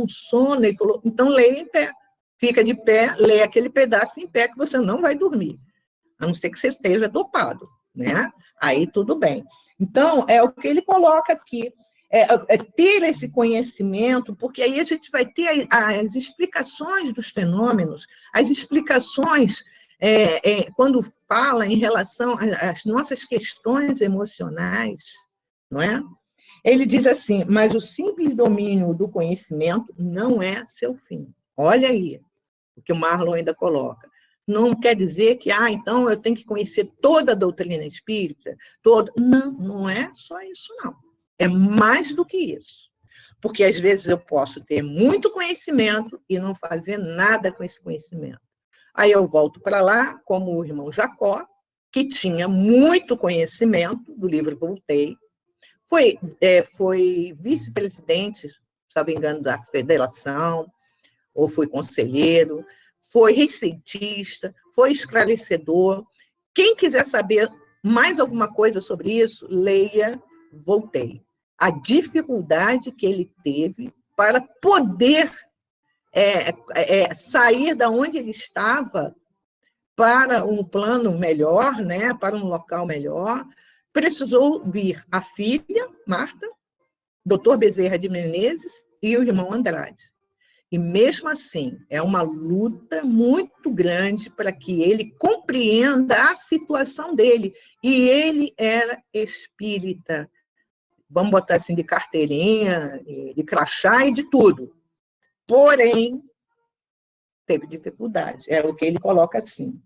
sono. Ele falou, então leia em pé. Fica de pé, lê aquele pedaço em pé que você não vai dormir, a não ser que você esteja dopado, né? Aí tudo bem. Então, é o que ele coloca aqui, ter esse conhecimento, porque aí a gente vai ter as explicações dos fenômenos, as explicações, quando fala em relação às nossas questões emocionais, não é? Ele diz assim, mas o simples domínio do conhecimento não é seu fim. Olha aí, o que o Marlon ainda coloca. Não quer dizer que, então eu tenho que conhecer toda a doutrina espírita, toda. Não, não é só isso, não. É mais do que isso. Porque, às vezes, eu posso ter muito conhecimento e não fazer nada com esse conhecimento. Aí eu volto para lá, como o irmão Jacó, que tinha muito conhecimento do livro Voltei, foi vice-presidente, se não me engano, da federação, ou foi conselheiro, foi receitista, foi esclarecedor. Quem quiser saber mais alguma coisa sobre isso, leia Voltei. A dificuldade que ele teve para poder sair da onde ele estava para um plano melhor, né, para um local melhor, precisou vir a filha, Marta, Dr. Bezerra de Menezes e o irmão Andrade. E, mesmo assim, é uma luta muito grande para que ele compreenda a situação dele. E ele era espírita, vamos botar assim, de carteirinha, de crachá e de tudo. Porém, teve dificuldade. É o que ele coloca assim.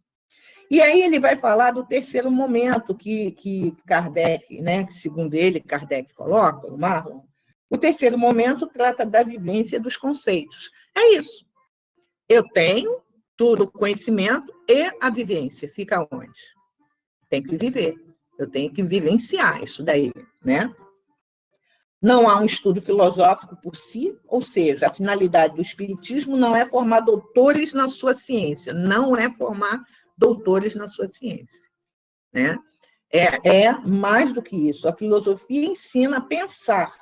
E aí ele vai falar do terceiro momento que Kardec, né, que segundo ele, Kardec coloca, o Marlon, o terceiro momento trata da vivência dos conceitos. É isso. Eu tenho tudo o conhecimento e a vivência. Fica onde? Tem que viver. Eu tenho que vivenciar isso daí, né? Não há um estudo filosófico por si, ou seja, a finalidade do espiritismo não é formar doutores na sua ciência, não é formar doutores na sua ciência, né? É mais do que isso. A filosofia ensina a pensar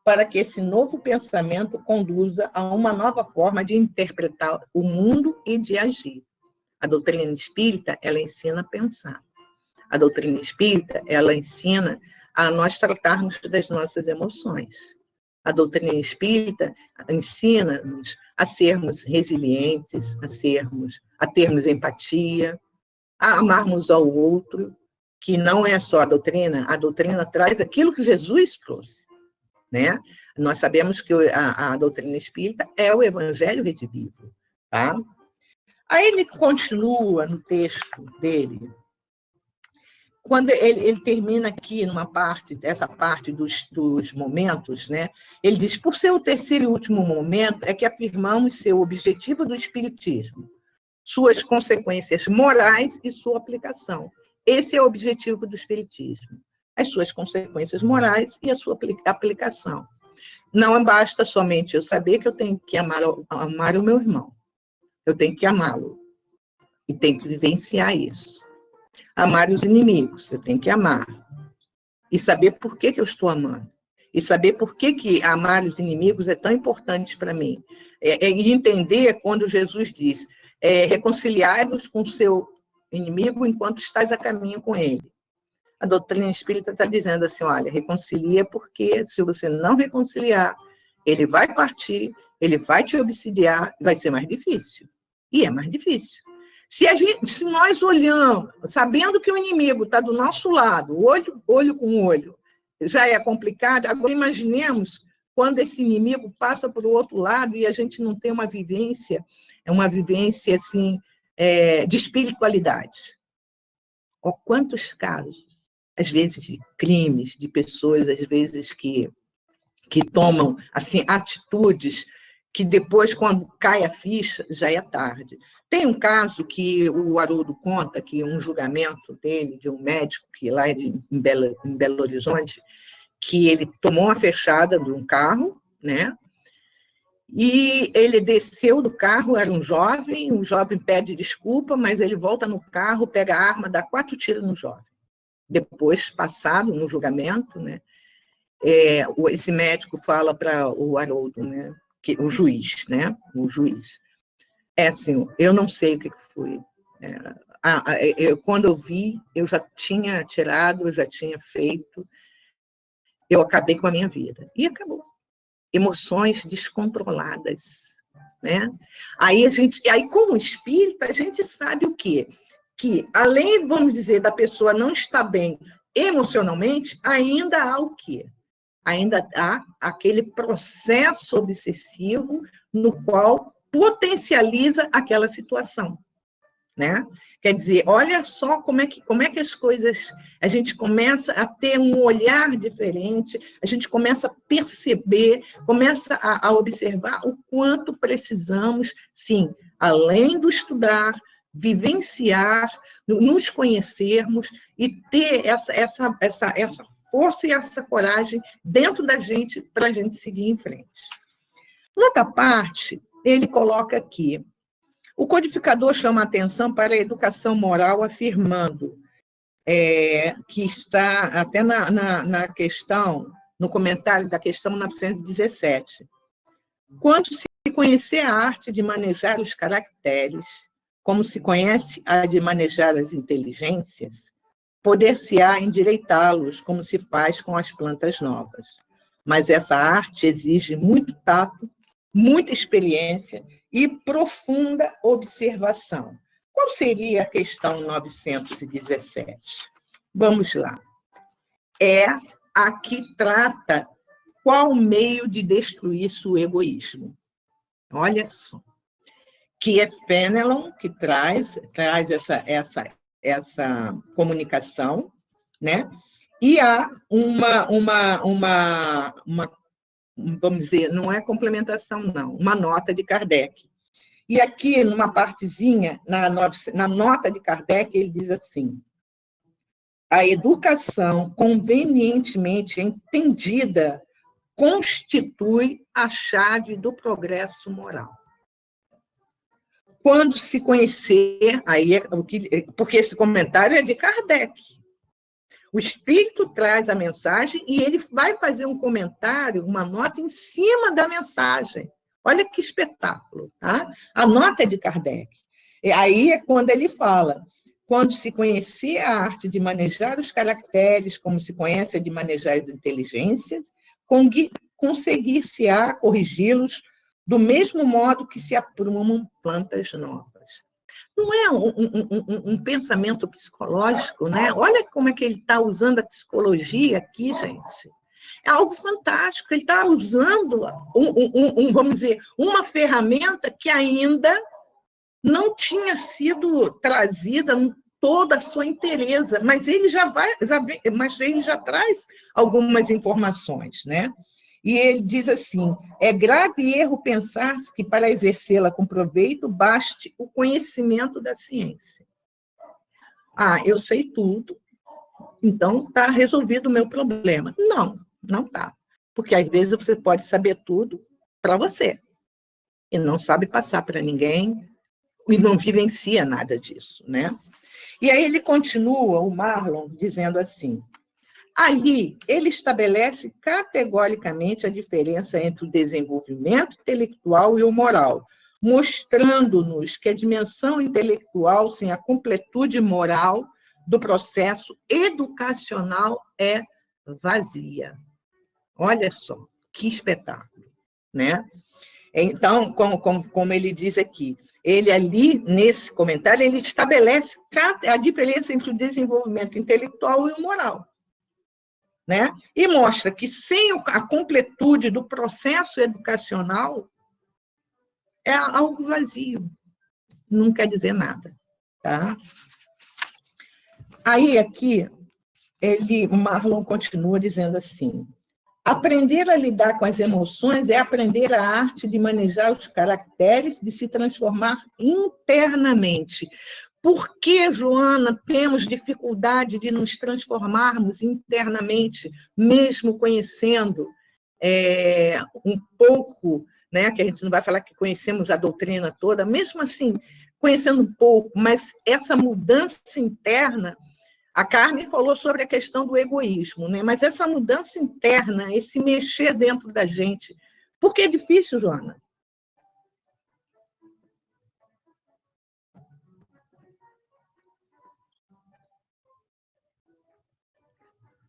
para que esse novo pensamento conduza a uma nova forma de interpretar o mundo e de agir. A doutrina espírita, ela ensina a pensar. A doutrina espírita, ela ensina a nós tratarmos das nossas emoções. A doutrina espírita ensina-nos a sermos resilientes, a termos empatia, a amarmos ao outro, que não é só a doutrina traz aquilo que Jesus trouxe, né? Nós sabemos que a doutrina espírita é o evangelho redivivo, tá? Aí ele continua no texto dele, quando ele termina aqui essa parte dos momentos, né? Ele diz, por ser o terceiro e último momento, é que afirmamos ser o objetivo do espiritismo, suas consequências morais e sua aplicação. Esse é o objetivo do espiritismo, as suas consequências morais e a sua aplicação. Não basta somente eu saber que eu tenho que amar o meu irmão, eu tenho que amá-lo e tenho que vivenciar isso. Amar os inimigos, eu tenho que amar. E saber por que eu estou amando. E saber por que amar os inimigos é tão importante para mim. E entender quando Jesus diz, reconciliai-vos com o seu inimigo enquanto estás a caminho com ele. A doutrina espírita está dizendo assim, olha, reconcilia porque se você não reconciliar, ele vai partir, ele vai te obsidiar, vai ser mais difícil. E é mais difícil. Se nós olhamos, sabendo que o inimigo está do nosso lado, olho com olho, já é complicado, agora imaginemos quando esse inimigo passa para o outro lado e a gente não tem uma vivência assim, de espiritualidade. Oh, quantos casos, às vezes de crimes, de pessoas, às vezes que tomam assim, atitudes que depois, quando cai a ficha, já é tarde. Tem um caso que o Haroldo conta, que um julgamento dele, de um médico que lá em Belo Horizonte, que ele tomou uma fechada de um carro, né? E ele desceu do carro, era um jovem pede desculpa, mas ele volta no carro, pega a arma, dá 4 tiros no jovem. Depois, passado no julgamento, né? Esse médico fala para o Haroldo, né? o juiz, né? O juiz. Assim, eu não sei o que foi. Quando eu vi, eu já tinha tirado, eu já tinha feito, eu acabei com a minha vida. E acabou. Emoções descontroladas, né? Aí, como espírita, a gente sabe o quê? Que, além, vamos dizer, da pessoa não estar bem emocionalmente, ainda há o quê? Ainda há aquele processo obsessivo no qual potencializa aquela situação, né? Quer dizer, olha só como é que as coisas... A gente começa a ter um olhar diferente, a gente começa a perceber, começa a observar o quanto precisamos, sim, além do estudar, vivenciar, nos conhecermos e ter essa força e essa coragem dentro da gente para a gente seguir em frente. Outra parte, ele coloca aqui, o codificador chama a atenção para a educação moral, afirmando que está até na questão, no comentário da questão 917. Quanto se conhecer a arte de manejar os caracteres, como se conhece a de manejar as inteligências, poder-se-á endireitá-los, como se faz com as plantas novas. Mas essa arte exige muito tato, muita experiência e profunda observação. Qual seria a questão 917? Vamos lá. É a que trata qual meio de destruir seu egoísmo. Olha só. Que é Fenelon que traz essa comunicação, né? E há vamos dizer, não é complementação, não, uma nota de Kardec. E aqui, numa partezinha, na nota de Kardec, ele diz assim: a educação convenientemente entendida constitui a chave do progresso moral. Quando se conhecer, porque esse comentário é de Kardec. O Espírito traz a mensagem e ele vai fazer um comentário, uma nota em cima da mensagem. Olha que espetáculo, tá? A nota é de Kardec. E aí é quando ele fala, quando se conhecer a arte de manejar os caracteres, como se conhece a de manejar as inteligências, conseguir-se-á corrigi-los do mesmo modo que se aprumam plantas novas. Não é um pensamento psicológico, né? Olha como é que ele está usando a psicologia aqui, gente. É algo fantástico. Ele está usando, vamos dizer, uma ferramenta que ainda não tinha sido trazida em toda a sua inteireza, mas ele mas ele já traz algumas informações, né? E ele diz assim: é grave erro pensar que para exercê-la com proveito baste o conhecimento da ciência. Eu sei tudo, então está resolvido o meu problema. Não está. Porque às vezes você pode saber tudo para você e não sabe passar para ninguém e não vivencia nada disso, né? E aí ele continua, o Marlon, dizendo assim: ali, ele estabelece categoricamente a diferença entre o desenvolvimento intelectual e o moral, mostrando-nos que a dimensão intelectual sem a completude moral do processo educacional é vazia. Olha só, que espetáculo, né? Então, como ele diz aqui, ele ali, nesse comentário, ele estabelece a diferença entre o desenvolvimento intelectual e o moral. Né? E mostra que sem a completude do processo educacional é algo vazio, não quer dizer nada. Tá? Aí, aqui, Marlon continua dizendo assim: aprender a lidar com as emoções é aprender a arte de manejar os caracteres, de se transformar internamente. Por que, Joana, temos dificuldade de nos transformarmos internamente, mesmo conhecendo um pouco, né, que a gente não vai falar que conhecemos a doutrina toda, mesmo assim, conhecendo um pouco, mas essa mudança interna, a Carmen falou sobre a questão do egoísmo, né, mas essa mudança interna, esse mexer dentro da gente, Por que é difícil, Joana?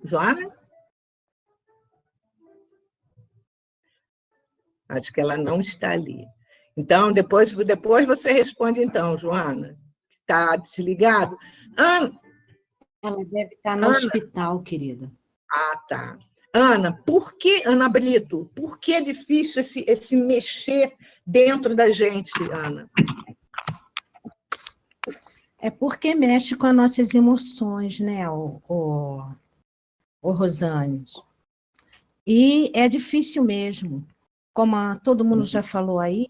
Joana? Acho que ela não está ali. Então, depois você responde, então, Joana. Está desligado? Ana, Ela deve estar no hospital, querida. Ah, tá. Ana, Ana Brito, por que é difícil esse mexer dentro da gente, Ana? É porque mexe com as nossas emoções, né, o Rosane? E é difícil mesmo. Como todo mundo já falou aí,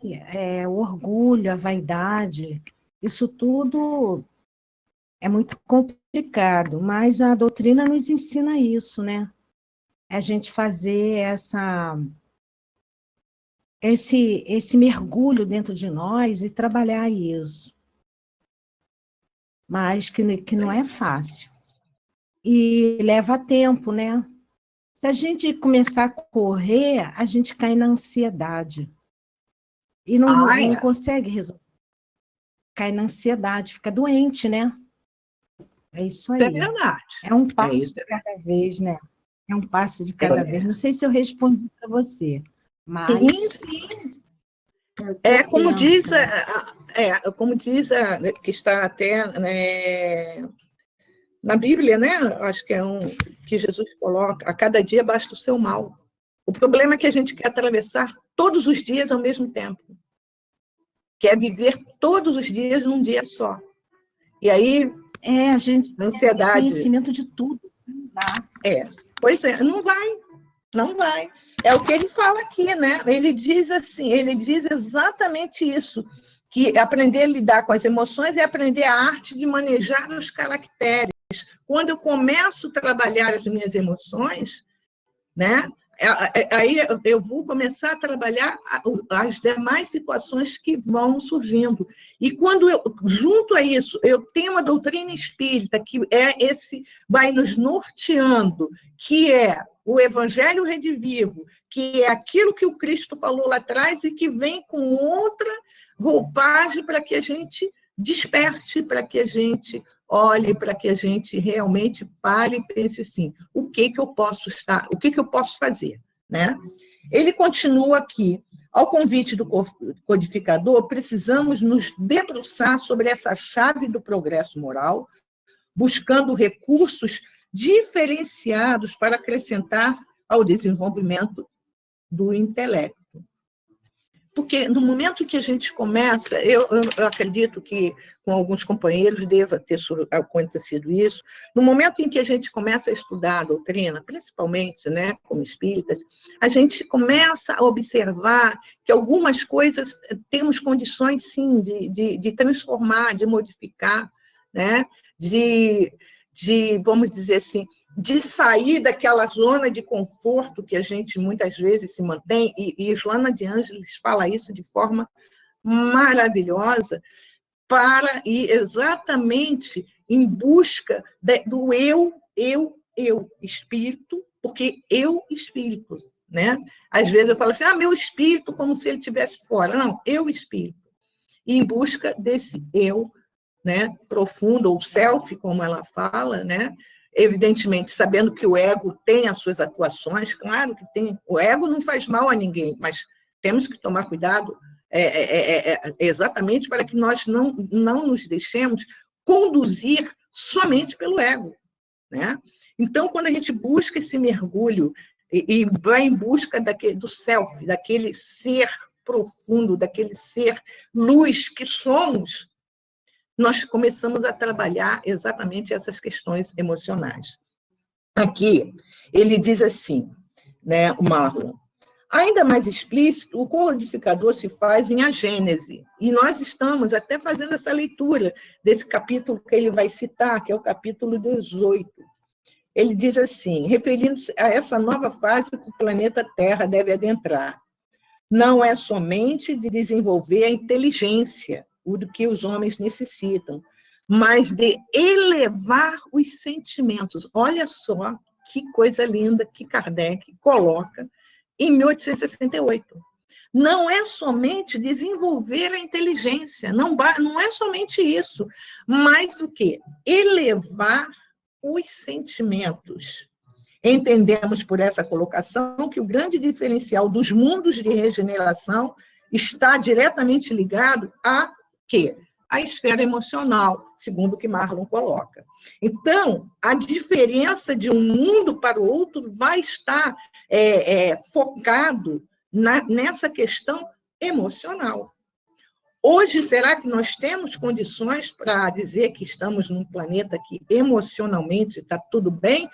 o orgulho, a vaidade, isso tudo é muito complicado, mas a doutrina nos ensina isso, né? A gente fazer esse mergulho dentro de nós e trabalhar isso. Mas que não é fácil. E leva tempo, né? Se a gente começar a correr, a gente cai na ansiedade. E não consegue resolver. Cai na ansiedade, fica doente, né? É isso aí. É verdade. É um passo de cada vez, né? É um passo de cada vez. Não sei se eu respondi para você, mas... Sim. Como diz, que está até na Bíblia, né? Acho que que Jesus coloca, a cada dia basta o seu mal. O problema é que a gente quer atravessar todos os dias ao mesmo tempo. Quer viver todos os dias num dia só. E aí, a gente ansiedade. Tem conhecimento de tudo. Pois é, não vai. É o que ele fala aqui, né? Ele diz assim, ele diz exatamente isso, que aprender a lidar com as emoções é aprender a arte de manejar os caracteres. Quando eu começo a trabalhar as minhas emoções, né? Aí eu vou começar a trabalhar as demais situações que vão surgindo. E quando junto a isso, eu tenho uma doutrina espírita que vai nos norteando, que é o Evangelho Redivivo, que é aquilo que o Cristo falou lá atrás e que vem com outra roupagem para que a gente desperte, para que a gente olhe, para que a gente realmente pare e pense assim, o que eu posso fazer, né? Ele continua aqui, ao convite do codificador, precisamos nos debruçar sobre essa chave do progresso moral, buscando recursos diferenciados para acrescentar ao desenvolvimento do intelecto. Porque no momento que a gente começa, eu acredito que com alguns companheiros deva ter acontecido isso, no momento em que a gente começa a estudar a doutrina, principalmente, né, como espíritas, a gente começa a observar que algumas coisas temos condições, sim, de transformar, de modificar, né, vamos dizer assim, de sair daquela zona de conforto que a gente muitas vezes se mantém, e Joana de Ângeles fala isso de forma maravilhosa, para ir exatamente em busca do eu, espírito, porque eu, espírito, né? Às vezes eu falo assim, meu espírito, como se ele estivesse fora. Não, eu, espírito. E em busca desse eu, né, profundo, ou self, como ela fala, né? Evidentemente, sabendo que o ego tem as suas atuações, claro que tem. O ego não faz mal a ninguém, mas temos que tomar cuidado exatamente para que nós não nos deixemos conduzir somente pelo ego, né? Então, quando a gente busca esse mergulho e vai em busca do self, daquele ser profundo, daquele ser luz que somos, nós começamos a trabalhar exatamente essas questões emocionais. Aqui, ele diz assim, né, o Marlon, ainda mais explícito, o codificador se faz em A Gênese, e nós estamos até fazendo essa leitura desse capítulo que ele vai citar, que é o capítulo 18. Ele diz assim, referindo-se a essa nova fase que o planeta Terra deve adentrar, não é somente de desenvolver a inteligência, o do que os homens necessitam, mas de elevar os sentimentos. Olha só que coisa linda que Kardec coloca em 1868. não é somente desenvolver a inteligência, não é somente isso, mas o quê? Elevar os sentimentos. Entendemos por essa colocação que o grande diferencial dos mundos de regeneração está diretamente ligado a quê? A esfera emocional, segundo o que Marlon coloca. Então, a diferença de um mundo para o outro vai estar focado nessa questão emocional. Hoje, será que nós temos condições para dizer que estamos num planeta que emocionalmente está tudo bem?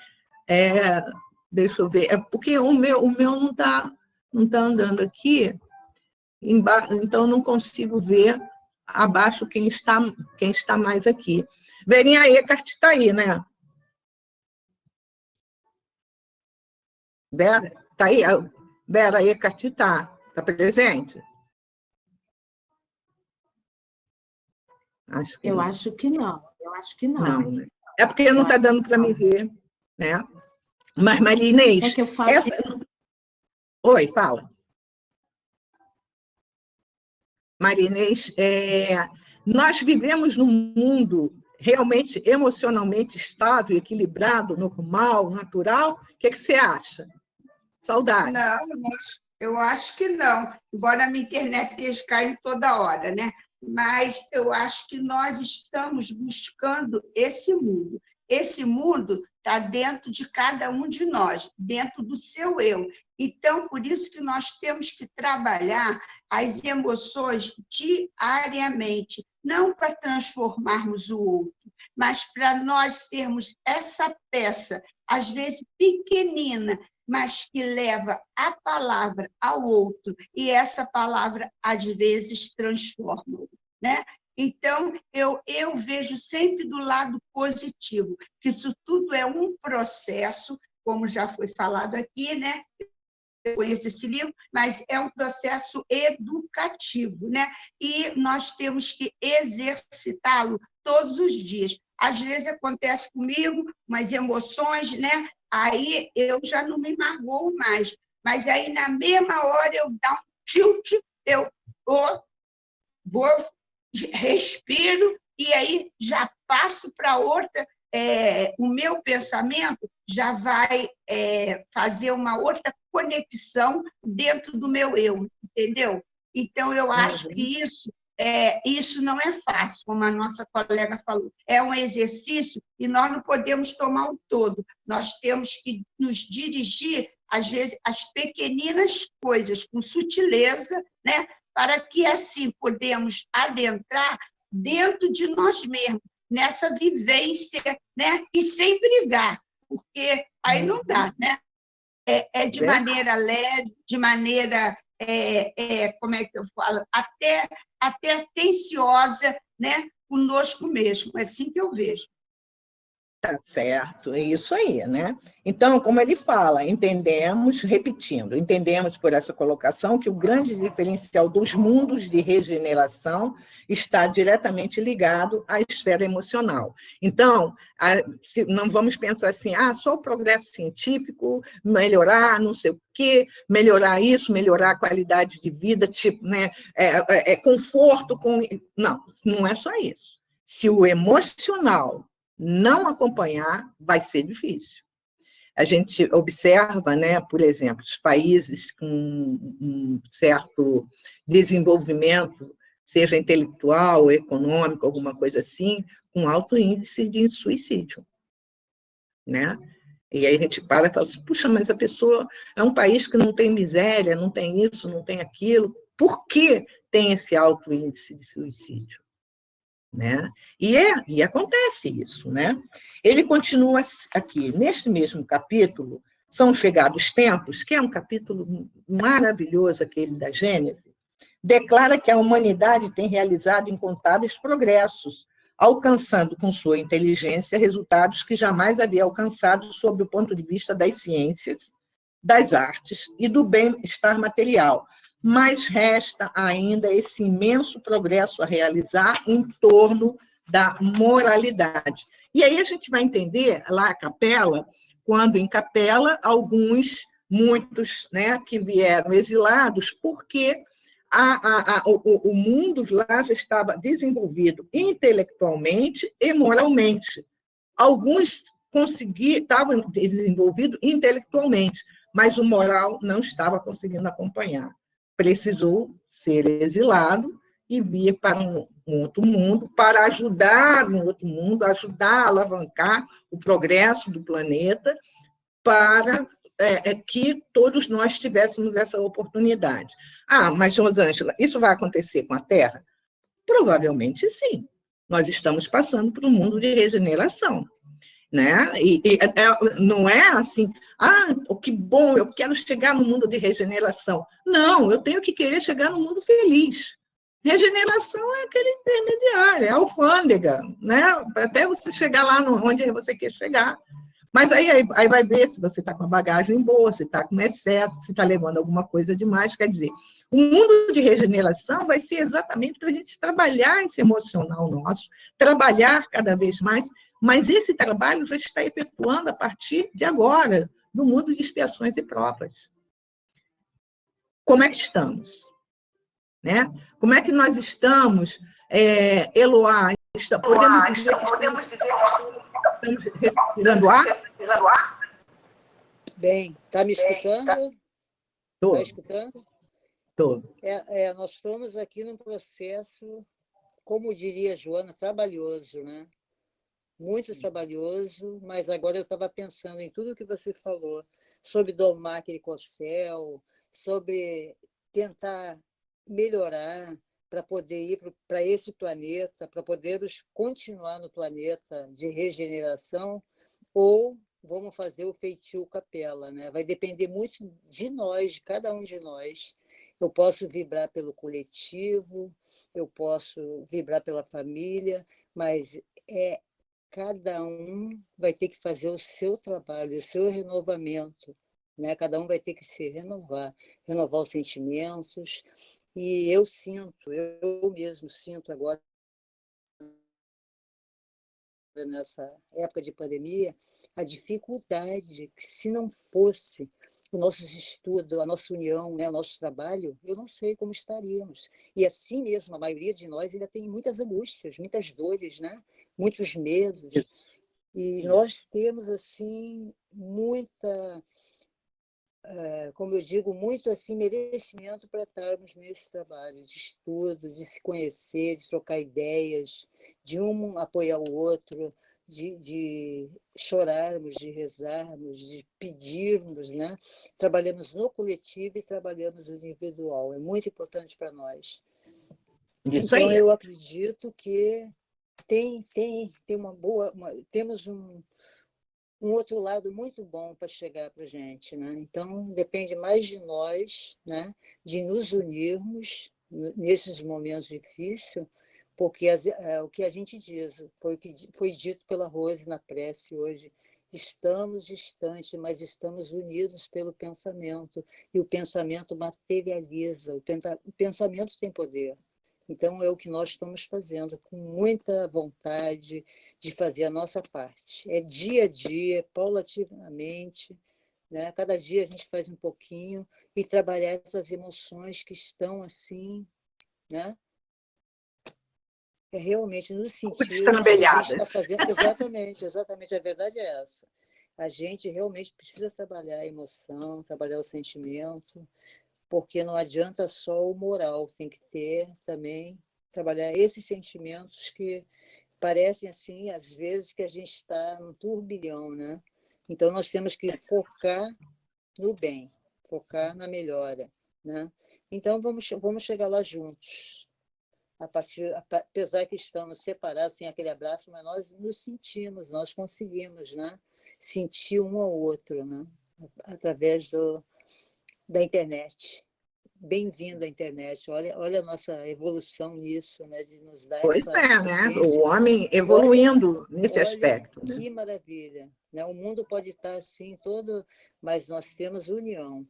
Deixa eu ver, porque o meu não está andando aqui, então não consigo ver abaixo quem está mais aqui. Verinha Eckhart está aí, né? Vera, está aí? Vera Eckhart está presente? Eu acho que não. Não, né? É porque não está dando para me ver, né? Mas, Maria Inês... É que eu falo... Oi, fala. Maria Inês, nós vivemos num mundo realmente emocionalmente estável, equilibrado, normal, natural? O que você acha? Saudade. Não, eu acho que não, embora a minha internet esteja caindo toda hora, né? Mas eu acho que nós estamos buscando esse mundo. Esse mundo está dentro de cada um de nós, dentro do seu eu. Então, por isso que nós temos que trabalhar as emoções diariamente, não para transformarmos o outro, mas para nós sermos essa peça, às vezes pequenina, mas que leva a palavra ao outro, e essa palavra, às vezes, transforma, né? Então, eu vejo sempre do lado positivo, que isso tudo é um processo, como já foi falado aqui, né? Eu conheço esse livro, mas é um processo educativo, né? E nós temos que exercitá-lo todos os dias. Às vezes acontece comigo umas emoções, né? Aí eu já não me magoo mais, mas aí na mesma hora eu dou um tilt, eu vou respiro, e aí já passo para outra, o meu pensamento já vai fazer uma outra conexão dentro do meu eu, entendeu? Então, eu acho que isso não é fácil, como a nossa colega falou. É um exercício e nós não podemos tomar o todo. Nós temos que nos dirigir, às vezes, às pequeninas coisas, com sutileza, né? Para que, assim, podemos adentrar dentro de nós mesmos, nessa vivência, né? E sem brigar, porque aí não dá, né? De maneira leve, de maneira, como é que eu falo, até atenciosa, né? Conosco mesmo, é assim que eu vejo. Tá certo, é isso aí, né? Então, como ele fala, entendemos por essa colocação que o grande diferencial dos mundos de regeneração está diretamente ligado à esfera emocional. Então, não vamos pensar assim, só o progresso científico, melhorar não sei o quê, melhorar isso, melhorar a qualidade de vida, tipo, né? Conforto com... Não é só isso. Se o emocional não acompanhar, vai ser difícil. A gente observa, né, por exemplo, os países com um certo desenvolvimento, seja intelectual, econômico, alguma coisa assim, com alto índice de suicídio, né? E aí a gente para e fala assim, puxa, mas a pessoa é um país que não tem miséria, não tem isso, não tem aquilo, por que tem esse alto índice de suicídio? Né? E acontece isso, né? Ele continua aqui, neste mesmo capítulo, São Chegados Tempos, que é um capítulo maravilhoso, aquele da Gênese, declara que a humanidade tem realizado incontáveis progressos, alcançando com sua inteligência resultados que jamais havia alcançado sob o ponto de vista das ciências, das artes e do bem-estar material, mas resta ainda esse imenso progresso a realizar em torno da moralidade. E aí a gente vai entender lá a Capela, quando em Capela, muitos, né, que vieram exilados, porque O mundo lá já estava desenvolvido intelectualmente e moralmente. Alguns estavam desenvolvidos intelectualmente, mas o moral não estava conseguindo acompanhar. Precisou ser exilado e vir para um outro mundo, para ajudar um outro mundo, ajudar a alavancar o progresso do planeta, para que todos nós tivéssemos essa oportunidade. Mas, Rosângela, isso vai acontecer com a Terra? Provavelmente sim. Nós estamos passando por um mundo de regeneração. Né? Não é assim, que bom, eu quero chegar no mundo de regeneração. Não, eu tenho que querer chegar no mundo feliz. Regeneração é aquele intermediário, é a alfândega, né? Até você chegar lá onde você quer chegar. Mas aí vai ver se você está com a bagagem boa, se está com excesso, se está levando alguma coisa demais. Quer dizer, o mundo de regeneração vai ser exatamente para a gente trabalhar esse emocional nosso, trabalhar cada vez mais, mas esse trabalho já está efetuando a partir de agora, no mundo de expiações e provas. Como é que estamos? Né? Como é que nós estamos, Eloá? Podemos dizer que estamos respirando ar? Bem, está me escutando? Está escutando? Estou. Nós estamos aqui num processo, como diria a Joana, trabalhoso, né? Muito trabalhoso, mas agora eu estava pensando em tudo que você falou, sobre domar aquele corcel, sobre tentar melhorar para poder ir para esse planeta, para podermos continuar no planeta de regeneração, ou vamos fazer o feitio capela, né? Vai depender muito de nós, de cada um de nós. Eu posso vibrar pelo coletivo, eu posso vibrar pela família, mas cada um vai ter que fazer o seu trabalho, o seu renovamento, né? Cada um vai ter que se renovar os sentimentos. E eu mesmo sinto agora, nessa época de pandemia, a dificuldade que, se não fosse o nosso estudo, a nossa união, né, o nosso trabalho, eu não sei como estaríamos. E assim mesmo, a maioria de nós ainda tem muitas angústias, muitas dores, né? Muitos medos. E nós temos, assim, muita, como eu digo, muito assim, merecimento para estarmos nesse trabalho de estudo, de se conhecer, de trocar ideias, de um apoiar o outro, de chorarmos, de rezarmos, de pedirmos, né? Trabalhamos no coletivo e trabalhamos no individual. É muito importante para nós. Então, eu acredito que tem uma boa... temos um outro lado muito bom para chegar para a gente, né? Então, depende mais de nós, né? De nos unirmos nesses momentos difíceis, porque o que a gente diz, foi o que foi dito pela Rose na prece hoje, estamos distantes, mas estamos unidos pelo pensamento, e o pensamento materializa, o pensamento tem poder. Então, é o que nós estamos fazendo, com muita vontade de fazer a nossa parte. É dia a dia, paulatinamente, né? Cada dia a gente faz um pouquinho e trabalhar essas emoções que estão assim, né? É realmente nos sentir que a gente está fazendo. Exatamente, a verdade é essa. A gente realmente precisa trabalhar a emoção, trabalhar o sentimento, porque não adianta só o moral, tem que ter também, trabalhar esses sentimentos que parecem, assim, às vezes, que a gente está num turbilhão, né? Então, nós temos que focar no bem, focar na melhora, né? Então, vamos chegar lá juntos. Apesar que estamos separados, sem aquele abraço, mas nós nos sentimos, nós conseguimos, né? Sentir um ao outro, né? Através da internet. Bem-vindo à internet. Olha a nossa evolução nisso, né? De nos dar Pois essa né? potência. O homem evoluindo nesse aspecto. Né? Que maravilha. Né? O mundo pode estar assim todo, mas nós temos união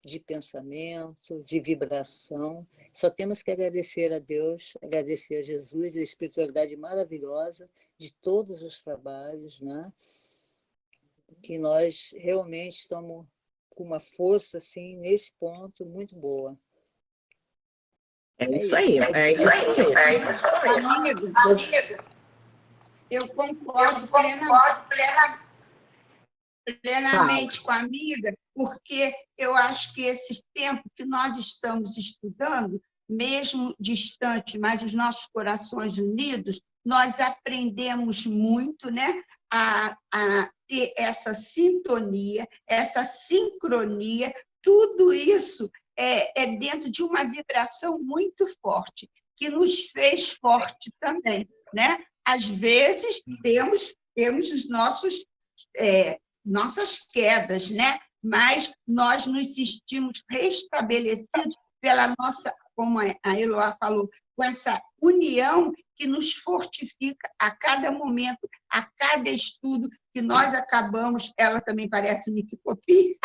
de pensamento, de vibração. Só temos que agradecer a Deus, agradecer a Jesus, a espiritualidade maravilhosa de todos os trabalhos, né? Que nós realmente estamos com uma força assim nesse ponto muito boa. É isso aí, é isso aí. Amiga, eu concordo plenamente com a amiga, porque eu acho que esse tempo que nós estamos estudando, mesmo distante, mas os nossos corações unidos, nós aprendemos muito, né, a ter essa sintonia, essa sincronia, tudo isso é dentro de uma vibração muito forte, que nos fez forte também, né? Às vezes, temos os nossas quedas, né? Mas nós nos sentimos restabelecidos pela nossa, como a Eloá falou, com essa união que nos fortifica a cada momento, a cada estudo que nós acabamos. Ela também parece Nick Popi,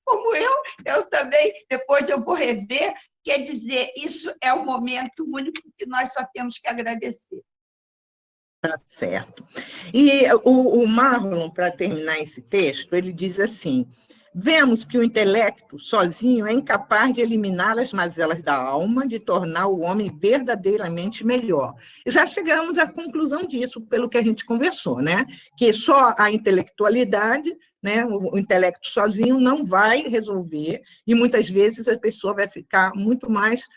como eu também, depois eu vou rever. Quer dizer, isso é um momento único que nós só temos que agradecer. Tá certo. E o Marlon, para terminar esse texto, ele diz assim: vemos que o intelecto sozinho é incapaz de eliminar as mazelas da alma, de tornar o homem verdadeiramente melhor. E já chegamos à conclusão disso, pelo que a gente conversou, né? Que só a intelectualidade, né, o intelecto sozinho não vai resolver, e muitas vezes a pessoa vai ficar muito mais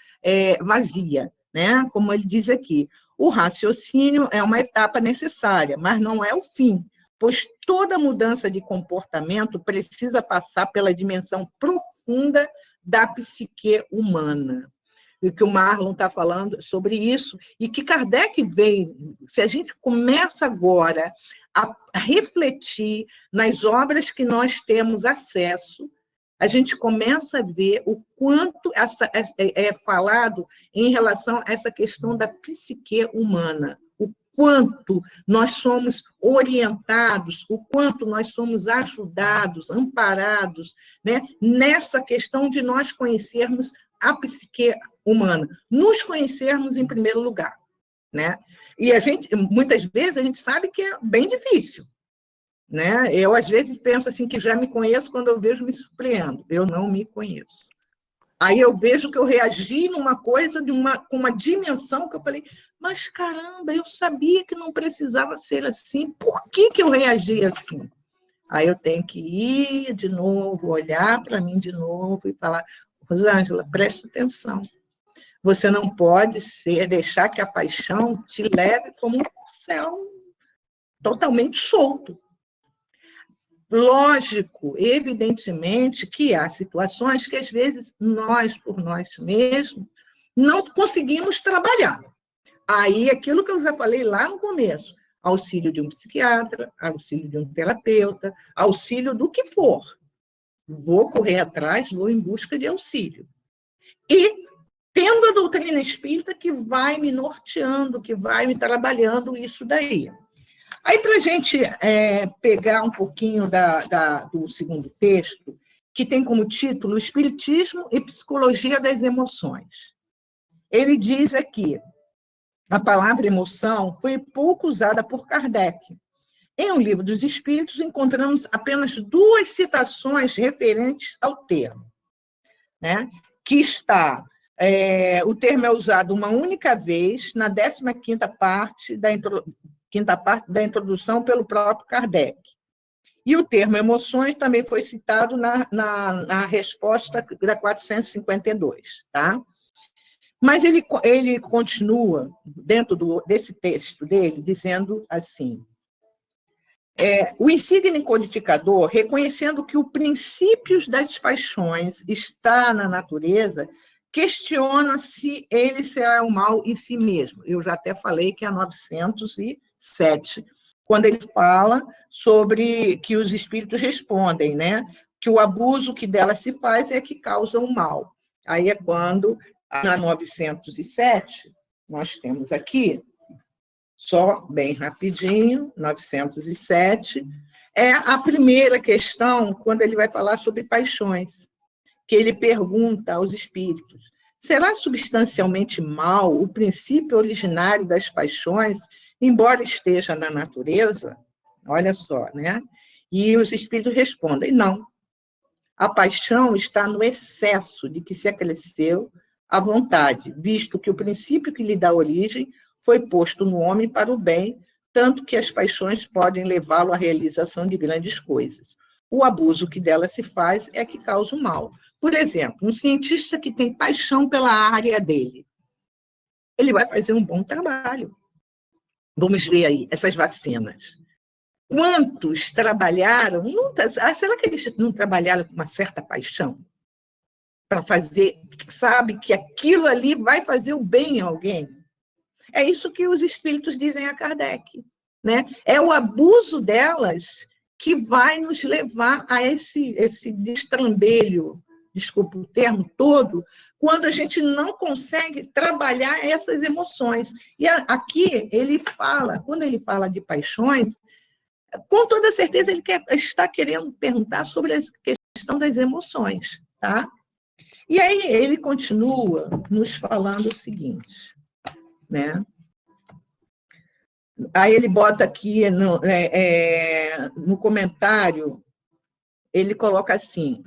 vazia, né? Como ele diz aqui. O raciocínio é uma etapa necessária, mas não é o fim, pois toda mudança de comportamento precisa passar pela dimensão profunda da psique humana. E o que o Marlon está falando sobre isso, e que Kardec vem, se a gente começa agora a refletir nas obras que nós temos acesso, a gente começa a ver o quanto é falado em relação a essa questão da psique humana, o quanto nós somos orientados, o quanto nós somos ajudados, amparados, né, nessa questão de nós conhecermos a psique humana, nos conhecermos em primeiro lugar, né? E muitas vezes, a gente sabe que é bem difícil, né? Eu, às vezes, penso assim que já me conheço, quando eu vejo, me surpreendo. Eu não me conheço. Aí eu vejo que eu reagi numa coisa com uma dimensão que eu falei, mas, caramba, eu sabia que não precisava ser assim. Por que eu reagi assim? Aí eu tenho que ir de novo, olhar para mim de novo e falar, Rosângela, preste atenção. Você não pode deixar que a paixão te leve como um corcel totalmente solto. Lógico, evidentemente, que há situações que, às vezes, nós, por nós mesmos, não conseguimos trabalhar. Aí, aquilo que eu já falei lá no começo, auxílio de um psiquiatra, auxílio de um terapeuta, auxílio do que for. Vou correr atrás, vou em busca de auxílio. E tendo a doutrina espírita que vai me norteando, que vai me trabalhando isso daí. Aí, para a gente pegar um pouquinho do segundo texto, que tem como título Espiritismo e Psicologia das Emoções. Ele diz aqui, a palavra emoção foi pouco usada por Kardec. Em O Livro dos Espíritos, encontramos apenas 2 citações referentes ao termo, né? Que está... o termo é usado uma única vez, na 15ª parte da introdução pelo próprio Kardec. E o termo emoções também foi citado na resposta da 452, tá? Mas ele continua, dentro desse texto dele, dizendo assim, o insígne codificador, reconhecendo que o princípio das paixões está na natureza, questiona se ele será o mal em si mesmo. Eu já até falei que é 907, quando ele fala sobre que os espíritos respondem, né? Que o abuso que dela se faz é que causa o mal. Aí é quando, na 907, nós temos aqui, só bem rapidinho, 907, é a primeira questão, quando ele vai falar sobre paixões, que ele pergunta aos espíritos, será substancialmente mal o princípio originário das paixões, embora esteja na natureza? Olha só, né? E os espíritos respondem, não. A paixão está no excesso de que se acresceu à vontade, visto que o princípio que lhe dá origem foi posto no homem para o bem, tanto que as paixões podem levá-lo à realização de grandes coisas. O abuso que dela se faz é que causa o mal. Por exemplo, um cientista que tem paixão pela área dele, ele vai fazer um bom trabalho. Vamos ver aí, essas vacinas. Quantos trabalharam? Será que eles não trabalharam com uma certa paixão? Para fazer, sabe que aquilo ali vai fazer o bem a alguém? É isso que os espíritos dizem a Kardec, né? É o abuso delas que vai nos levar a esse destrambelho, desculpa o termo todo, quando a gente não consegue trabalhar essas emoções. E aqui ele fala, quando ele fala de paixões, com toda certeza ele está querendo perguntar sobre a questão das emoções, tá? E aí ele continua nos falando o seguinte, né? Aí ele bota aqui no comentário, ele coloca assim,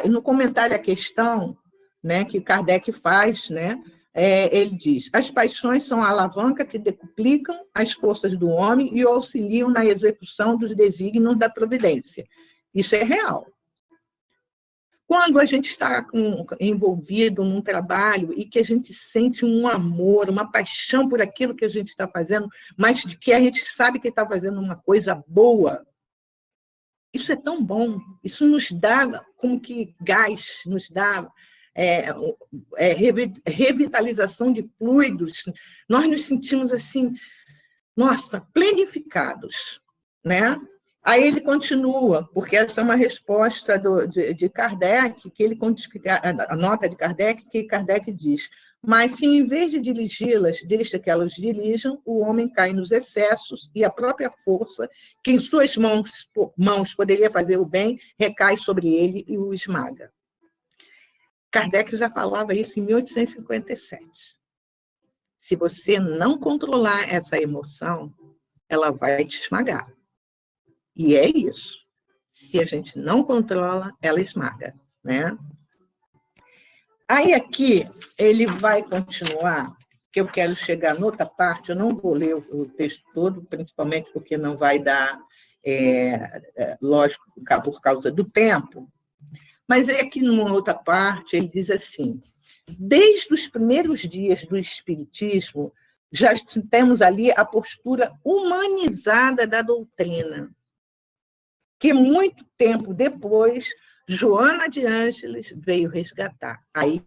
no comentário a questão, né, que Kardec faz, né, ele diz, as paixões são a alavanca que decuplicam as forças do homem e auxiliam na execução dos desígnios da providência. Isso é real. Quando a gente está envolvido num trabalho e que a gente sente um amor, uma paixão por aquilo que a gente está fazendo, mas de que a gente sabe que está fazendo uma coisa boa, isso é tão bom, isso nos dá como que gás, nos dá revitalização de fluidos, nós nos sentimos assim, nossa, plenificados, né? Aí ele continua, porque essa é uma resposta de Kardec, que ele a nota de Kardec, que Kardec diz, mas se em vez de dirigi-las, deixa que elas dirijam, o homem cai nos excessos e a própria força, que em suas mãos poderia fazer o bem, recai sobre ele e o esmaga. Kardec já falava isso em 1857. Se você não controlar essa emoção, ela vai te esmagar. E é isso. Se a gente não controla, ela esmaga, né? Aí aqui ele vai continuar, que eu quero chegar noutra parte, eu não vou ler o texto todo, principalmente porque não vai dar, lógico, por causa do tempo, mas é aqui numa outra parte, ele diz assim, desde os primeiros dias do Espiritismo, já temos ali a postura humanizada da doutrina, que muito tempo depois, Joana de Ângeles veio resgatar. Aí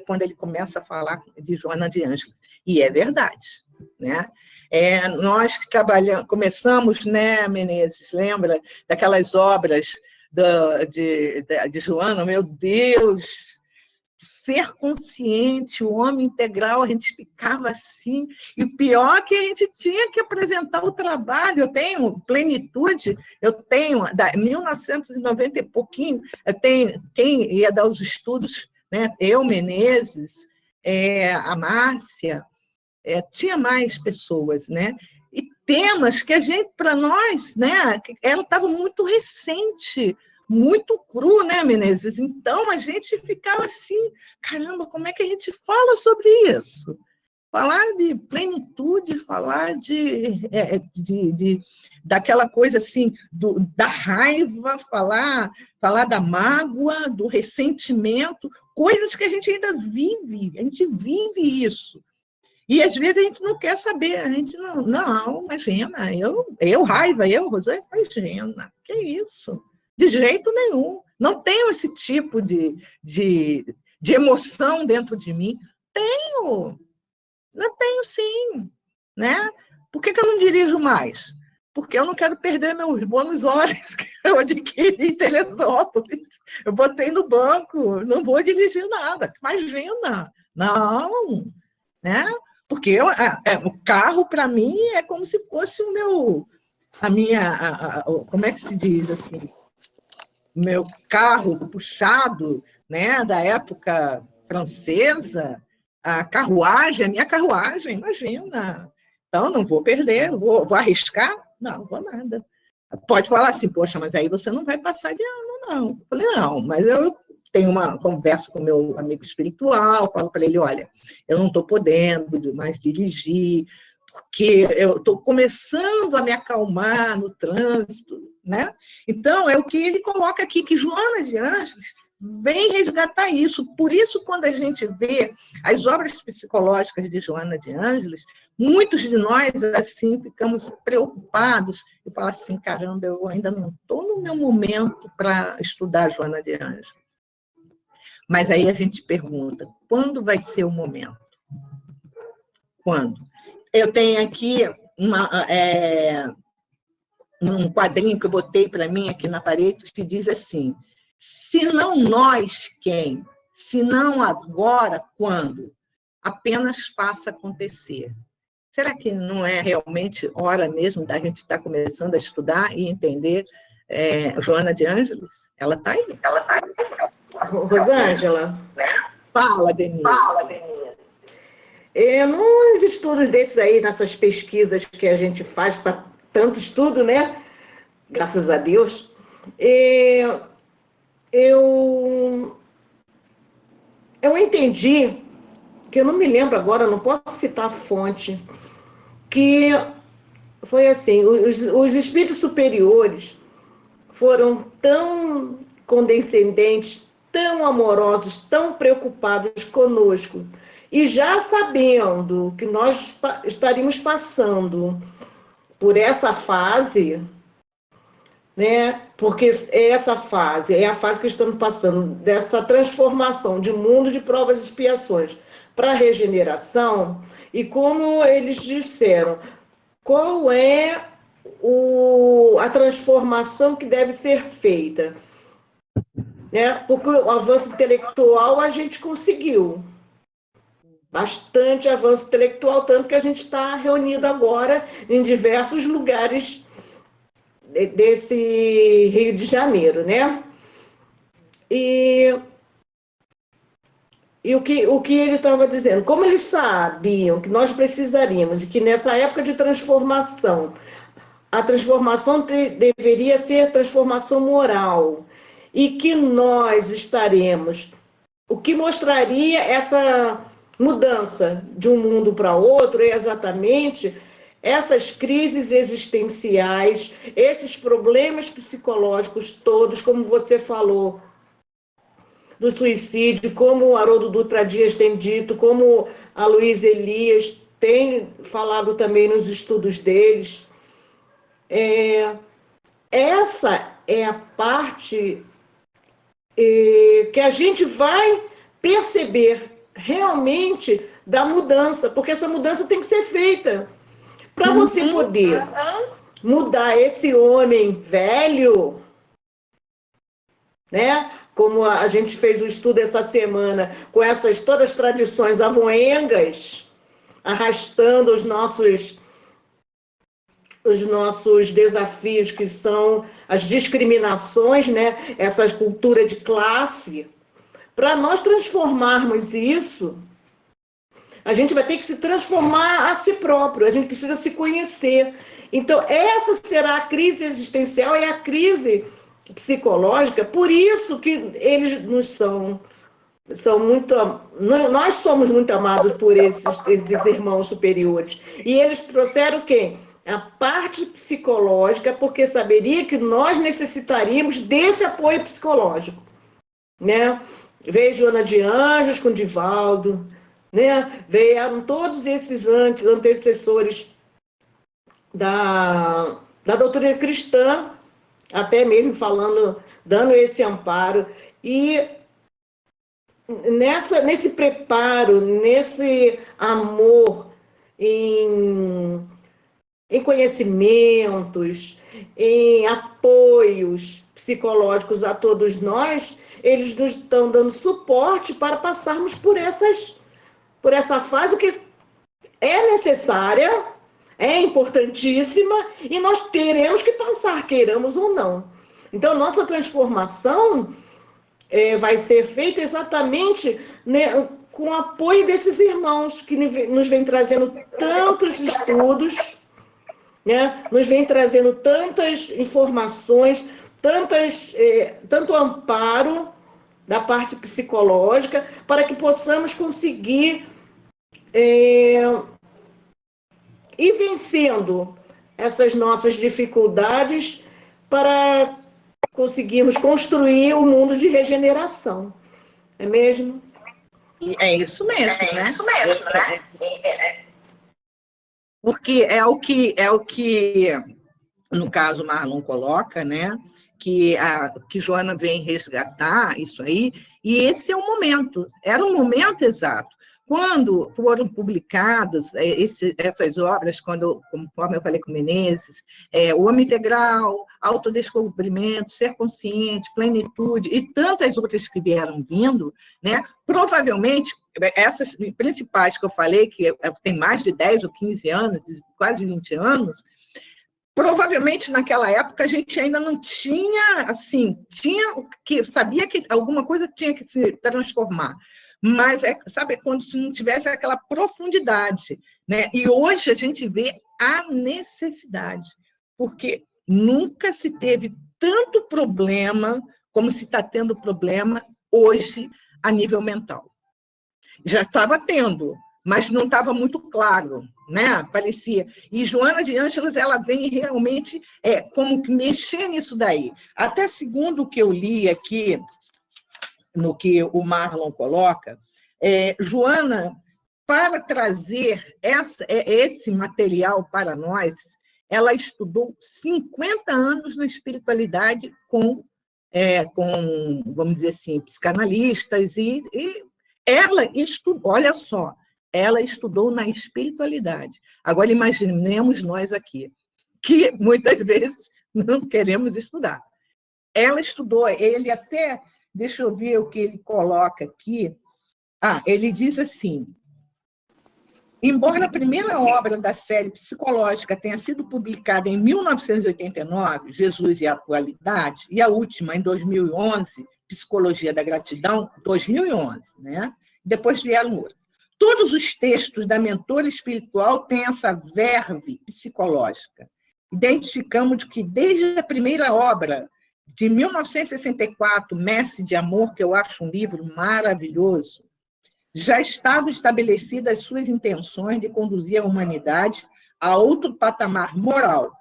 quando ele começa a falar de Joana de Ângeles. E é verdade, né? Nós que começamos, né, Menezes, lembra daquelas obras de Joana? Meu Deus! Ser consciente, o homem integral, a gente ficava assim, e o pior é que a gente tinha que apresentar o trabalho. Eu tenho plenitude, eu tenho, da 1990 e pouquinho, quem ia dar os estudos, né? Eu, Menezes, a Márcia, tinha mais pessoas, né? E temas que a gente, para nós, né, ela estava muito recente, muito cru, né, Menezes? Então, a gente ficava assim, caramba, como é que a gente fala sobre isso? Falar de plenitude, falar daquela coisa assim, da raiva, falar da mágoa, do ressentimento, coisas que a gente ainda vive, a gente vive isso. E, às vezes, a gente não quer saber, a gente não, imagina, eu raiva, Rosângela, imagina, que isso? De jeito nenhum. Não tenho esse tipo de emoção dentro de mim. Não tenho sim. Né? Por que eu não dirijo mais? Porque eu não quero perder meus bônus horas que eu adquiri em Teresópolis. Eu botei no banco, não vou dirigir nada. Imagina. Não. Né? Porque o carro, para mim, é como se fosse como é que se diz assim? Meu carro puxado, né, da época francesa, a minha carruagem, imagina. Então, não vou perder, vou arriscar? Não vou nada. Pode falar assim, poxa, mas aí você não vai passar de ano, não. Eu falei, não, mas eu tenho uma conversa com meu amigo espiritual, falo para ele, olha, eu não estou podendo mais dirigir, porque eu estou começando a me acalmar no trânsito, né? Então, é o que ele coloca aqui, que Joana de Ângeles vem resgatar isso. Por isso, quando a gente vê as obras psicológicas de Joana de Ângeles, muitos de nós, assim, ficamos preocupados e falam assim, caramba, eu ainda não estou no meu momento para estudar Joana de Ângeles. Mas aí a gente pergunta, quando vai ser o momento? Quando? Eu tenho aqui um quadrinho que eu botei para mim aqui na parede, que diz assim, se não nós, quem? Se não agora, quando? Apenas faça acontecer. Será que não é realmente hora mesmo da gente estar começando a estudar e entender Joana de Ângeles? Ela está aí. Ela está aí. Rosângela. Fala, Denise. Nos estudos desses aí, nessas pesquisas que a gente faz para tanto estudo, né? Graças a Deus. Eu entendi, que eu não me lembro agora, não posso citar a fonte, que foi assim, os espíritos superiores foram tão condescendentes, tão amorosos, tão preocupados conosco, e já sabendo que nós estaríamos passando por essa fase, né? Porque essa fase é a fase que estamos passando, dessa transformação de mundo de provas e expiações para a regeneração, e como eles disseram, qual é a transformação que deve ser feita, né? Porque o avanço intelectual a gente conseguiu, bastante avanço intelectual, tanto que a gente está reunido agora em diversos lugares desse Rio de Janeiro, né? E o que ele estava dizendo, como eles sabiam que nós precisaríamos, e que nessa época de transformação, a transformação deveria ser transformação moral, e que nós estaremos, o que mostraria essa mudança de um mundo para outro é exatamente essas crises existenciais, esses problemas psicológicos todos, como você falou, do suicídio, como o Haroldo Dutra Dias tem dito, como a Luiz Elias tem falado também nos estudos deles. Essa é a parte que a gente vai perceber realmente da mudança, porque essa mudança tem que ser feita. Para você poder mudar esse homem velho, né? Como a gente fez o estudo essa semana, com essas todas as tradições avoengas, arrastando os nossos desafios, que são as discriminações, né? Essa cultura de classe. Para nós transformarmos isso, a gente vai ter que se transformar a si próprio, a gente precisa se conhecer. Então, essa será a crise existencial, é a crise psicológica, por isso que eles nos são muito... Nós somos muito amados por esses irmãos superiores. E eles trouxeram quem? A parte psicológica, porque saberia que nós necessitaríamos desse apoio psicológico, né? Veio Joana de Ângeles com Divaldo, né? Vieram todos esses antecessores da doutrina cristã, até mesmo falando, dando esse amparo, e nesse preparo, nesse amor em conhecimentos, em apoios psicológicos a todos nós, eles nos estão dando suporte para passarmos por essa fase que é necessária, é importantíssima, e nós teremos que passar, queiramos ou não. Então, nossa transformação vai ser feita exatamente, né, com o apoio desses irmãos que nos vêm trazendo tantos estudos, né, nos vêm trazendo tantas informações, tanto amparo, da parte psicológica, para que possamos conseguir ir vencendo essas nossas dificuldades para conseguirmos construir um mundo de regeneração. É mesmo? É isso mesmo, né? Porque é o que no caso, Marlon coloca, né? Que Joana vem resgatar isso aí, e esse é o momento, era o momento exato. Quando foram publicadas essas obras, conforme eu falei com Menezes, O Homem Integral, Autodescobrimento, Ser Consciente, Plenitude, e tantas outras que vieram vindo, né, provavelmente, essas principais que eu falei, que tem mais de 10 ou 15 anos, quase 20 anos, provavelmente naquela época a gente ainda não tinha, assim, sabia que alguma coisa tinha que se transformar, mas, sabe, quando se não tivesse aquela profundidade, né? E hoje a gente vê a necessidade, porque nunca se teve tanto problema como se está tendo problema hoje a nível mental. Já estava tendo, mas não estava muito claro, né? Parecia. E Joana de Ângeles, ela vem realmente como que mexer nisso daí. Até segundo o que eu li aqui, no que o Marlon coloca, Joana, para trazer esse material para nós, ela estudou 50 anos na espiritualidade com vamos dizer assim, psicanalistas, e ela estudou, olha só, ela estudou na espiritualidade. Agora, imaginemos nós aqui, que muitas vezes não queremos estudar. Ela estudou, ele até, deixa eu ver o que ele coloca aqui. Ele diz assim: embora a primeira obra da série psicológica tenha sido publicada em 1989, Jesus e a Atualidade, e a última, em 2011, Psicologia da Gratidão, 2011, né? Depois vieram outros. Todos os textos da mentora espiritual têm essa verve psicológica. Identificamos que, desde a primeira obra, de 1964, Messe de Amor, que eu acho um livro maravilhoso, já estavam estabelecidas as suas intenções de conduzir a humanidade a outro patamar moral,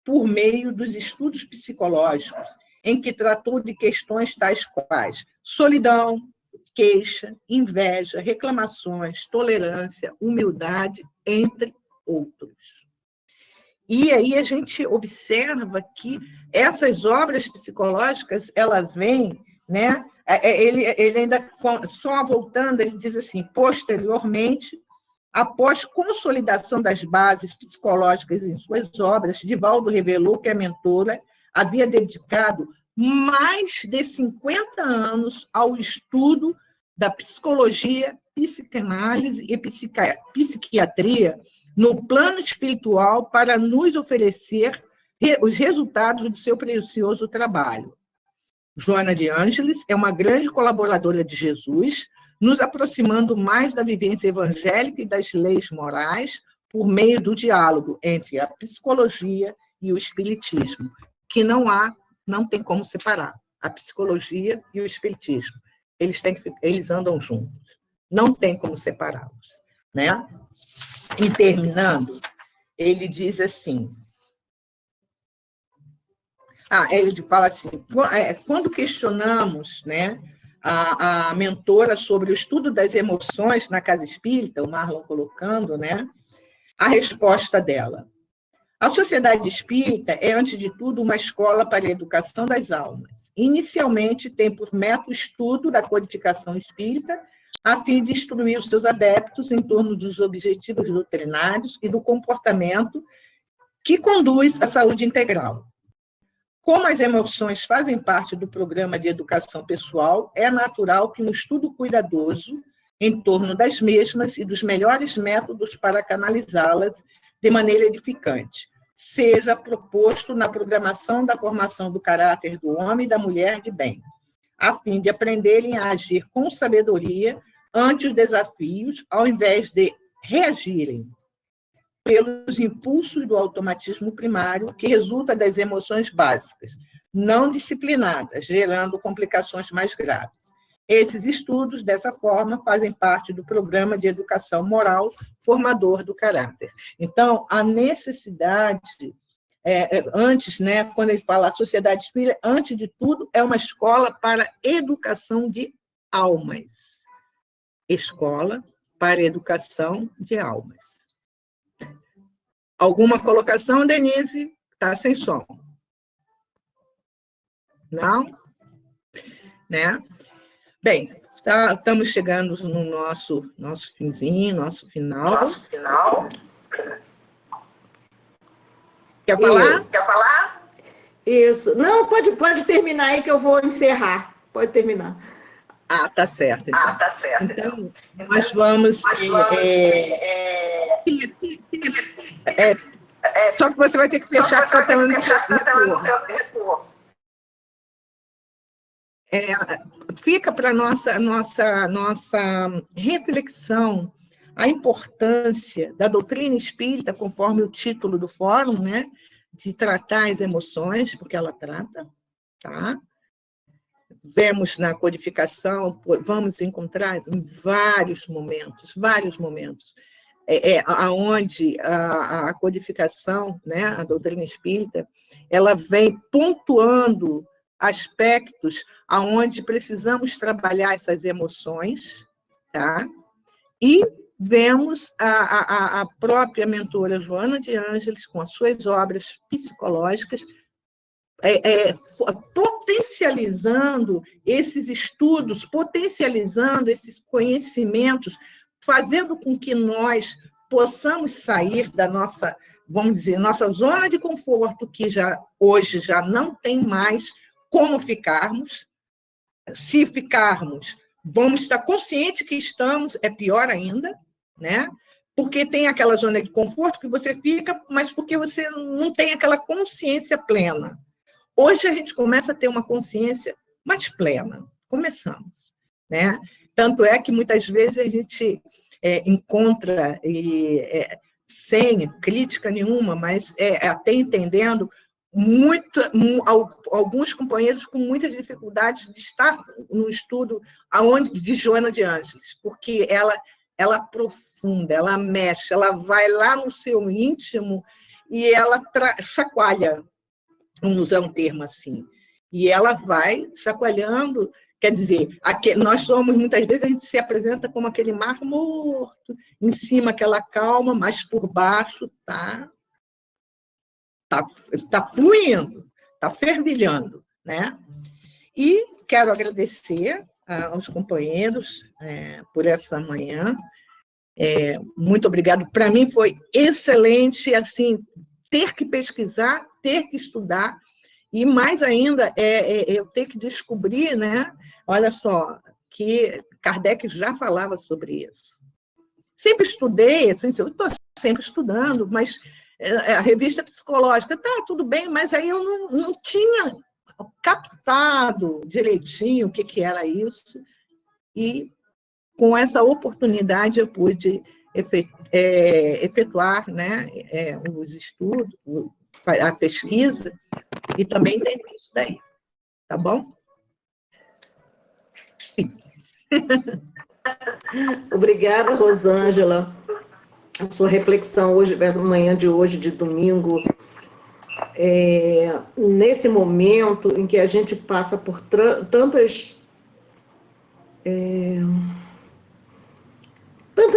por meio dos estudos psicológicos, em que tratou de questões tais quais solidão, queixa, inveja, reclamações, tolerância, humildade, entre outros. E aí a gente observa que essas obras psicológicas, ela vem, né? Ele ainda, só voltando, ele diz assim: posteriormente, após consolidação das bases psicológicas em suas obras, Divaldo revelou que a mentora havia dedicado mais de 50 anos ao estudo da psicologia, psicanálise e psiquiatria no plano espiritual para nos oferecer os resultados de seu precioso trabalho. Joana de Ângeles é uma grande colaboradora de Jesus, nos aproximando mais da vivência evangélica e das leis morais por meio do diálogo entre a psicologia e o espiritismo, que não tem como separar a psicologia e o espiritismo. Eles andam juntos, não tem como separá-los, né? E terminando, ele diz assim, ele fala assim: quando questionamos, né, a mentora sobre o estudo das emoções na casa espírita, o Marlon colocando, né, a resposta dela: a sociedade espírita é, antes de tudo, uma escola para a educação das almas. Inicialmente, tem por meta o estudo da codificação espírita, a fim de instruir os seus adeptos em torno dos objetivos doutrinários e do comportamento que conduz à saúde integral. Como as emoções fazem parte do programa de educação pessoal, é natural que um estudo cuidadoso em torno das mesmas e dos melhores métodos para canalizá-las de maneira edificante seja proposto na programação da formação do caráter do homem e da mulher de bem, a fim de aprenderem a agir com sabedoria ante os desafios, ao invés de reagirem pelos impulsos do automatismo primário que resulta das emoções básicas, não disciplinadas, gerando complicações mais graves. Esses estudos, dessa forma, fazem parte do programa de educação moral formador do caráter. Então, a necessidade, antes, né, quando ele fala a sociedade espírita, antes de tudo, é uma escola para educação de almas. Escola para educação de almas. Alguma colocação, Denise? Está sem som. Não? Né? Bem, estamos chegando no nosso finzinho, nosso final. Quer falar? Isso. Quer falar? Isso. Não, pode terminar aí que eu vou encerrar. Pode terminar. Ah, tá certo. Então, nós vamos... só que você vai ter que fechar porque está no retorno. Fica para a nossa reflexão a importância da doutrina espírita, conforme o título do fórum, né, de tratar as emoções, porque ela trata, tá? Vemos na codificação, vamos encontrar em vários momentos, aonde a codificação, né, a doutrina espírita, ela vem pontuando aspectos aonde precisamos trabalhar essas emoções, tá? E vemos a própria mentora Joana de Ângeles, com as suas obras psicológicas, potencializando esses estudos, potencializando esses conhecimentos, fazendo com que nós possamos sair da nossa, vamos dizer, nossa zona de conforto, que hoje já não tem mais como ficarmos. Se ficarmos, vamos estar conscientes que estamos, é pior ainda, né? Porque tem aquela zona de conforto que você fica, mas porque você não tem aquela consciência plena. Hoje a gente começa a ter uma consciência mais plena, começamos, né? Tanto é que muitas vezes a gente encontra, sem crítica nenhuma, mas até entendendo, alguns companheiros com muitas dificuldades de estar no estudo de Joana de Ângeles, porque ela aprofunda, ela mexe, ela vai lá no seu íntimo e ela chacoalha, vamos usar um termo assim, e ela vai chacoalhando, quer dizer, nós somos, muitas vezes, a gente se apresenta como aquele mar morto, em cima aquela calma, mas por baixo está fluindo, está fervilhando, né? E quero agradecer aos companheiros por essa manhã. Muito obrigado. Para mim foi excelente, assim, ter que pesquisar, ter que estudar, e mais ainda eu ter que descobrir, né? Olha só, que Kardec já falava sobre isso. Sempre estudei, assim, eu estou sempre estudando, mas a revista psicológica, tudo bem, mas aí eu não tinha captado direitinho o que era isso, e com essa oportunidade eu pude efetuar, né, os estudos, a pesquisa, e também entender isso daí, tá bom? Obrigada, Rosângela. A sua reflexão hoje, manhã de hoje, de domingo, nesse momento em que a gente passa por tantas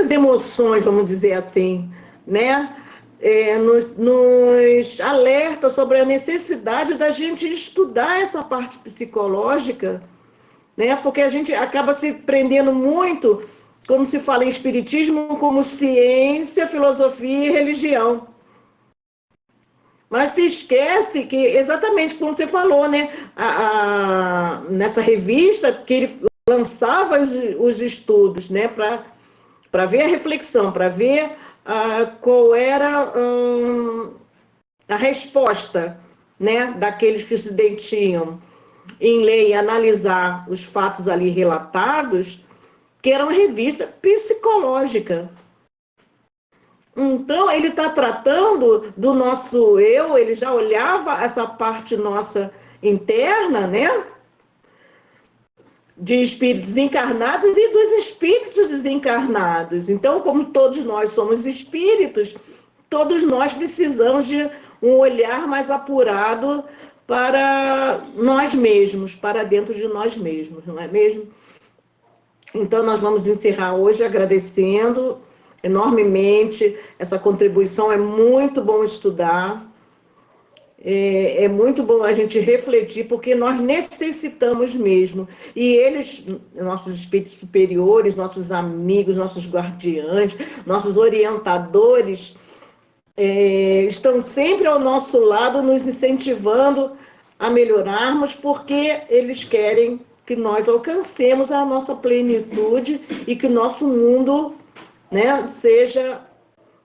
emoções, vamos dizer assim, né? Nos alerta sobre a necessidade da gente estudar essa parte psicológica, né? Porque a gente acaba se prendendo muito, como se fala em espiritismo, como ciência, filosofia e religião. Mas se esquece que, exatamente como você falou, né? Nessa revista, que ele lançava os estudos, né? Para ver a reflexão, para ver qual era a resposta, né? Daqueles que se detinham em ler e analisar os fatos ali relatados, que era uma revista psicológica. Então, ele está tratando do nosso eu, ele já olhava essa parte nossa interna, né? de espíritos encarnados e dos espíritos desencarnados. Então, como todos nós somos espíritos, todos nós precisamos de um olhar mais apurado para nós mesmos, para dentro de nós mesmos, não é mesmo? Então, nós vamos encerrar hoje agradecendo enormemente essa contribuição. É muito bom estudar, é muito bom a gente refletir, porque nós necessitamos mesmo. E eles, nossos espíritos superiores, nossos amigos, nossos guardiães, nossos orientadores, estão sempre ao nosso lado, nos incentivando a melhorarmos, porque eles querem que nós alcancemos a nossa plenitude e que o nosso mundo, né, seja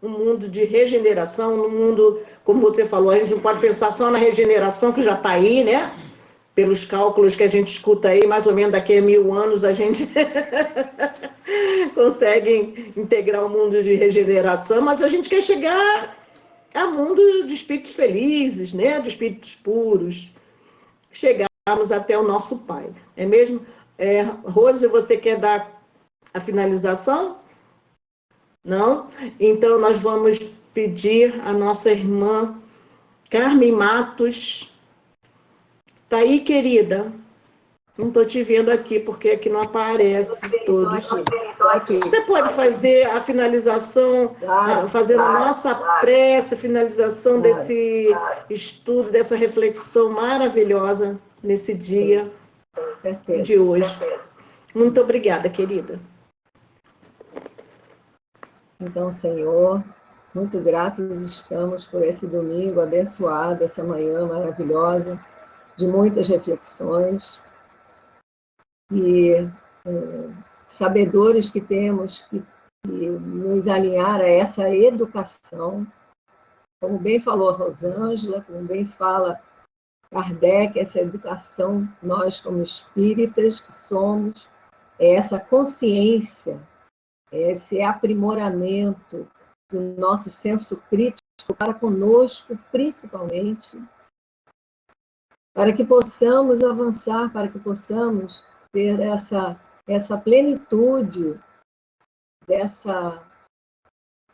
um mundo de regeneração, um mundo, como você falou, a gente não pode pensar só na regeneração, que já está aí, né? Pelos cálculos que a gente escuta aí, mais ou menos daqui a 1000 anos a gente consegue integrar o mundo de regeneração, mas a gente quer chegar a mundo de espíritos felizes, né? De espíritos puros, chegarmos até o nosso Pai. É mesmo? Rose, você quer dar a finalização? Não? Então, nós vamos pedir a nossa irmã Carmen Matos. Tá aí, querida? Não estou te vendo aqui, porque aqui não aparece todos. Você pode fazer a finalização, fazendo a nossa prece, a finalização desse estudo, dessa reflexão maravilhosa nesse dia de hoje. Muito obrigada, querida. Então, Senhor, muito gratos estamos por esse domingo abençoado, essa manhã maravilhosa, de muitas reflexões, e sabedores que temos que nos alinhar a essa educação, como bem falou a Rosângela, como bem fala Kardec, essa educação, nós como espíritas que somos, é essa consciência, esse aprimoramento do nosso senso crítico para conosco, principalmente, para que possamos avançar, para que possamos ter essa plenitude,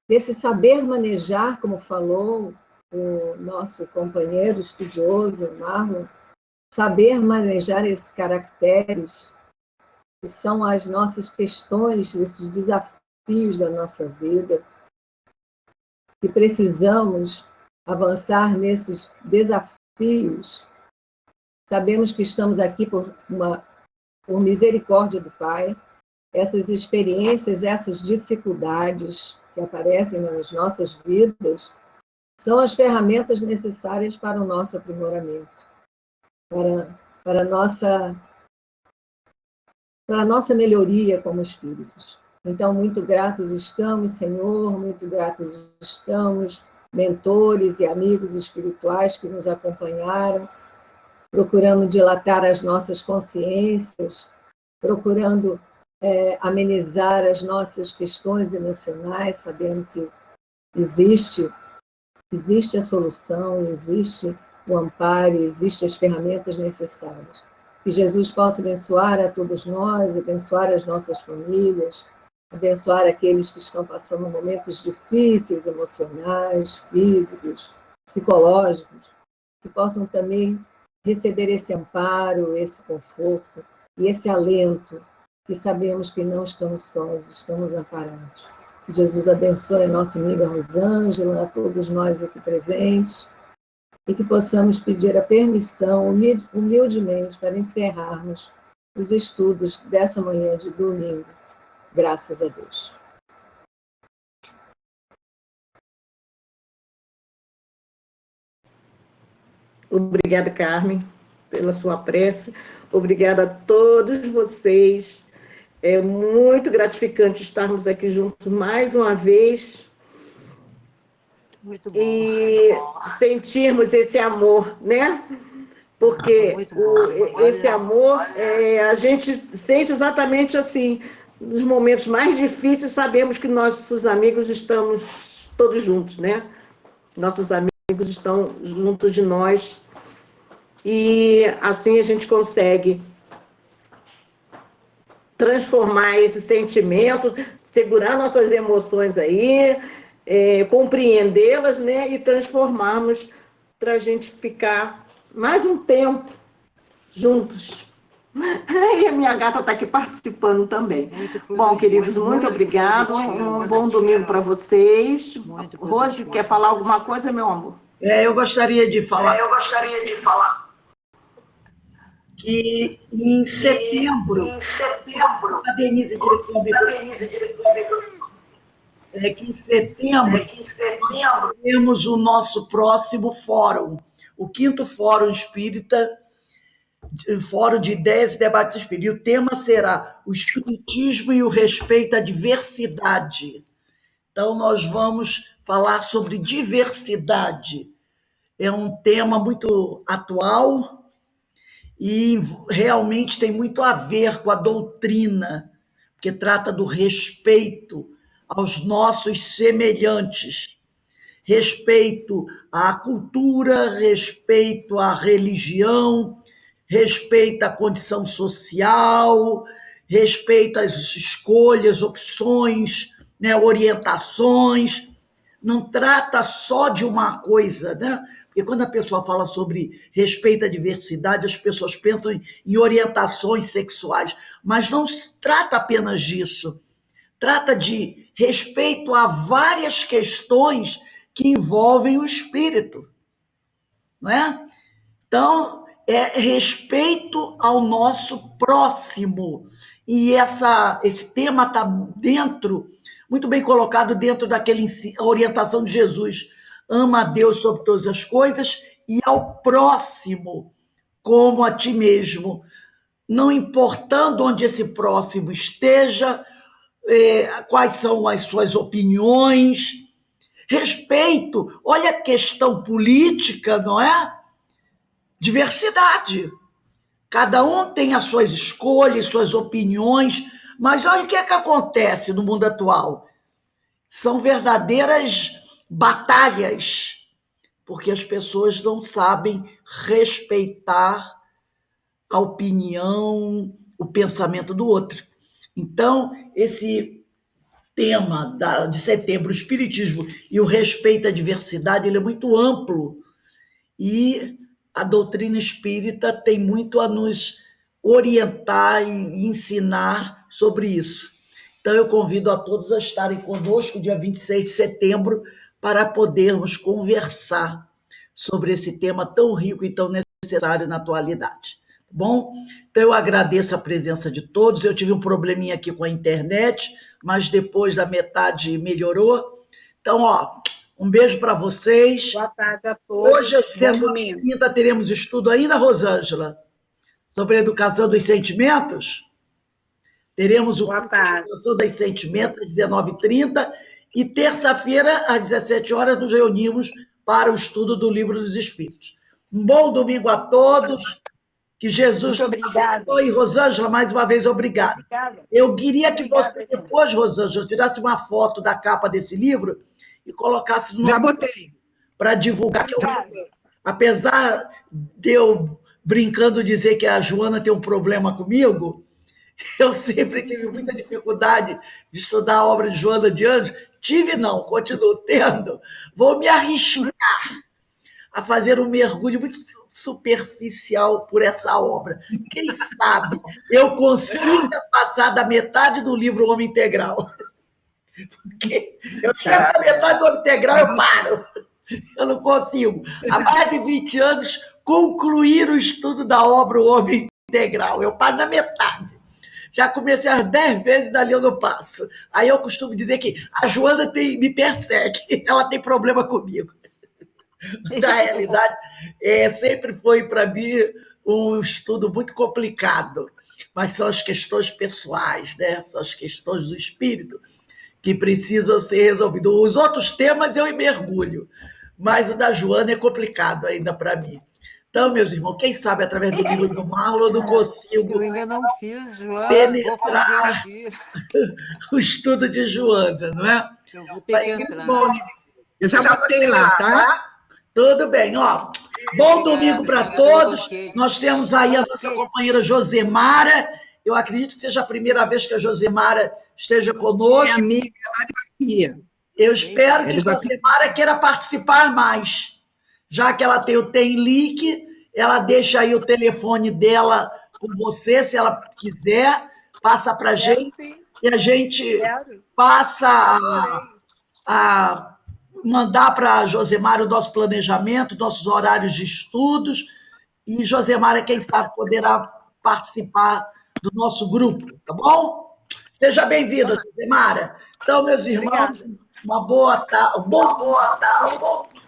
desse saber manejar, como falou o nosso companheiro estudioso, Marlon, saber manejar esses caracteres, que são as nossas questões, esses desafios da nossa vida, que precisamos avançar nesses desafios. Sabemos que estamos aqui por misericórdia do Pai. Essas experiências, essas dificuldades que aparecem nas nossas vidas, são as ferramentas necessárias para o nosso aprimoramento, para a nossa melhoria como espíritos. Então, muito gratos estamos, Senhor, muito gratos estamos, mentores e amigos espirituais que nos acompanharam, procurando dilatar as nossas consciências, procurando amenizar as nossas questões emocionais, sabendo que existe a solução, existe o amparo, existem as ferramentas necessárias. Que Jesus possa abençoar a todos nós, abençoar as nossas famílias, abençoar aqueles que estão passando momentos difíceis, emocionais, físicos, psicológicos, que possam também receber esse amparo, esse conforto e esse alento, que sabemos que não estamos sós, estamos amparados. Que Jesus abençoe a nossa amiga Rosângela, a todos nós aqui presentes, e que possamos pedir a permissão, humildemente, para encerrarmos os estudos dessa manhã de domingo. Graças a Deus. Obrigada, Carmen, pela sua prece. Obrigada a todos vocês. É muito gratificante estarmos aqui juntos mais uma vez. Muito bom. E sentirmos esse amor, né? Porque esse amor, a gente sente exatamente assim, nos momentos mais difíceis, sabemos que nossos amigos estamos todos juntos, né? Nossos amigos estão juntos de nós, e assim a gente consegue transformar esses sentimentos, segurar nossas emoções aí, compreendê-las, né, e transformarmos para a gente ficar mais um tempo juntos. E a minha gata está aqui participando também. Bom, queridos, muito obrigado. Um bom domingo para vocês. Rose, quer falar alguma coisa, meu amor? Eu gostaria de falar que em setembro, a Denise que em setembro nós temos o nosso próximo fórum, o 5º Fórum Espírita, Fórum de Ideias e Debates Espíritas. E o tema será o Espiritismo e o Respeito à Diversidade. Então, nós vamos falar sobre diversidade. É um tema muito atual e realmente tem muito a ver com a doutrina, porque trata do respeito aos nossos semelhantes, respeito à cultura, respeito à religião, respeito à condição social, respeito às escolhas, opções, né, orientações. Não trata só de uma coisa, né? Porque quando a pessoa fala sobre respeito à diversidade, as pessoas pensam em orientações sexuais, mas não se trata apenas disso. Trata de respeito a várias questões que envolvem o espírito, não é? Então, é respeito ao nosso próximo. E esse tema está muito bem colocado dentro daquela orientação de Jesus. Ama a Deus sobre todas as coisas e ao próximo como a ti mesmo. Não importando onde esse próximo esteja, quais são as suas opiniões. Respeito, olha a questão política, não é? Diversidade. Cada um tem as suas escolhas, suas opiniões, mas olha o que é que acontece no mundo atual. São verdadeiras batalhas, porque as pessoas não sabem respeitar a opinião, o pensamento do outro. Então, esse tema de setembro, o espiritismo e o respeito à diversidade, ele é muito amplo e a doutrina espírita tem muito a nos orientar e ensinar sobre isso. Então, eu convido a todos a estarem conosco dia 26 de setembro para podermos conversar sobre esse tema tão rico e tão necessário na atualidade. Tá bom? Então, eu agradeço a presença de todos. Eu tive um probleminha aqui com a internet, mas depois da metade melhorou. Então, um beijo para vocês. Boa tarde a todos. Hoje, às 19h30, teremos estudo ainda, Rosângela, sobre a educação dos sentimentos. Teremos o curso de educação dos sentimentos às 19h30 e terça-feira, às 17h, nos reunimos para o estudo do Livro dos Espíritos. Um bom domingo a todos. Que Jesus abençoe. E Rosângela, mais uma vez, obrigada. Eu queria que você, depois, Rosângela, tirasse uma foto da capa desse livro e colocasse no... Já botei. Para divulgar. Apesar de eu brincando dizer que a Joana tem um problema comigo, eu sempre tive muita dificuldade de estudar a obra de Joana de Anjos. Continuo tendo. Vou me arriscar a fazer um mergulho muito superficial por essa obra. Quem sabe eu consiga passar da metade do livro Homem Integral. Porque eu chego na metade do Homem Integral, eu paro. Eu não consigo. Há mais de 20 anos, concluir o estudo da obra O Homem Integral. Eu paro na metade. Já comecei as 10 vezes, dali eu não passo. Aí eu costumo dizer que a Joana me persegue, ela tem problema comigo. Na realidade, sempre foi para mim um estudo muito complicado, mas são as questões pessoais, né? São as questões do espírito que precisam ser resolvidas. Os outros temas eu mergulho, mas o da Joana é complicado ainda para mim. Então, meus irmãos, quem sabe através do livro do Marlon eu não consigo eu ainda não fiz, Joana, penetrar o estudo de Joana, não é? Eu vou ter que entrar. Bom, eu já botei lá, tá? Tudo bem, Bom domingo para todos. Nós temos aí a nossa companheira Josemara, Eu acredito que seja a primeira vez que a Josemara esteja Minha conosco. amiga lá de Bahia. Eu espero que Ele vai- Josemara queira participar mais. Já que ela tem o Tem Link, ela deixa aí o telefone dela com você, se ela quiser, passa para a gente e a gente passa a mandar para a Josemara o nosso planejamento, nossos horários de estudos, e Josemara, quem sabe, poderá participar do nosso grupo, tá bom? Seja bem-vinda, Josemara. Então, meus irmãos, uma boa tarde,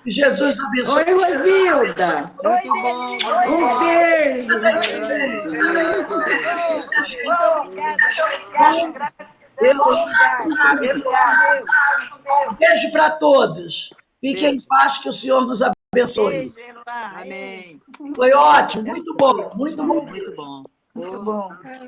que Jesus abençoe. Oi, Rosilda. Muito bom. Um beijo. Beijo para todos. Fiquem em paz, que o Senhor nos abençoe. Amém. Foi ótimo, muito bom, muito bom. Muito bom.